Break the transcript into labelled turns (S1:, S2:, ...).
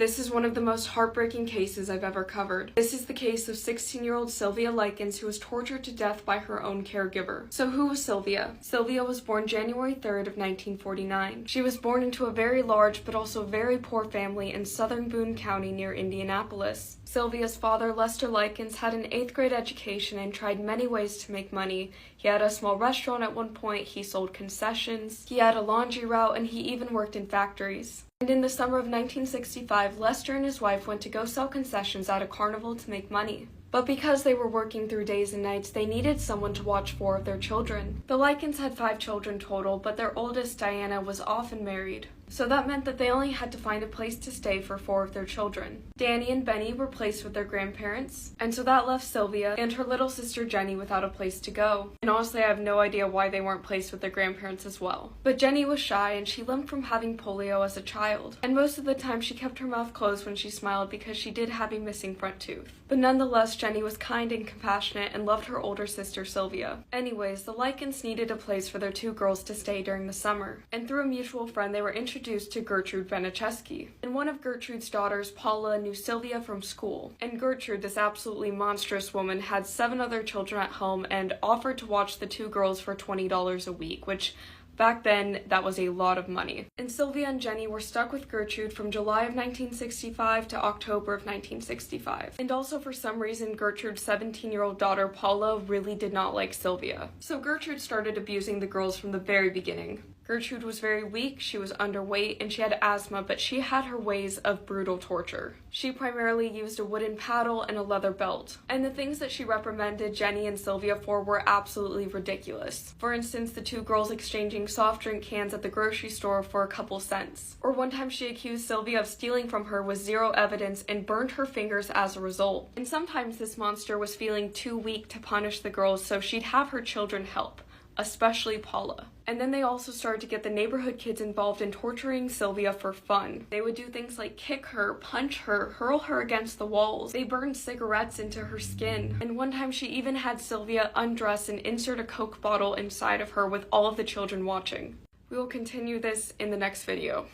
S1: This is one of the most heartbreaking cases I've ever covered. This is the case of 16-year-old Sylvia Likens, who was tortured to death by her own caregiver. So who was Sylvia? Sylvia was born January 3rd of 1949. She was born into a very large but also very poor family in southern Boone County near Indianapolis. Sylvia's father, Lester Likens, had an 8th grade education and tried many ways to make money. He had a small restaurant at one point, he sold concessions, he had a laundry route, and he even worked in factories. And in the summer of 1965, Lester and his wife went to go sell concessions at a carnival to make money. But because they were working through days and nights, they needed someone to watch 4 of their children. The Likens had 5 children total, but their oldest, Diana, was often married. So that meant that they only had to find a place to stay for 4 of their children. Danny and Benny were placed with their grandparents, and so that left Sylvia and her little sister Jenny without a place to go. And honestly, I have no idea why they weren't placed with their grandparents as well. But Jenny was shy and she limped from having polio as a child. And most of the time she kept her mouth closed when she smiled because she did have a missing front tooth. But nonetheless, Jenny was kind and compassionate and loved her older sister Sylvia. Anyways, the Likens needed a place for their 2 girls to stay during the summer. And through a mutual friend, they were introduced to Gertrude Benicheski. And one of Gertrude's daughters, Paula, knew Sylvia from school. And Gertrude, this absolutely monstrous woman, had 7 other children at home and offered to watch the 2 girls for $20 a week, which back then, that was a lot of money. And Sylvia and Jenny were stuck with Gertrude from July of 1965 to October of 1965. And also, for some reason, Gertrude's 17-year-old daughter, Paula, really did not like Sylvia. So Gertrude started abusing the girls from the very beginning. Gertrude was very weak, she was underweight, and she had asthma, but she had her ways of brutal torture. She primarily used a wooden paddle and a leather belt. And the things that she reprimanded Jenny and Sylvia for were absolutely ridiculous. For instance, the 2 girls exchanging soft drink cans at the grocery store for a couple cents. Or one time she accused Sylvia of stealing from her with 0 evidence and burned her fingers as a result. And sometimes this monster was feeling too weak to punish the girls, so she'd have her children help, especially Paula. And then they also started to get the neighborhood kids involved in torturing Sylvia for fun. They would do things like kick her, punch her, hurl her against the walls. They burned cigarettes into her skin. And one time she even had Sylvia undress and insert a Coke bottle inside of her with all of the children watching. We will continue this in the next video.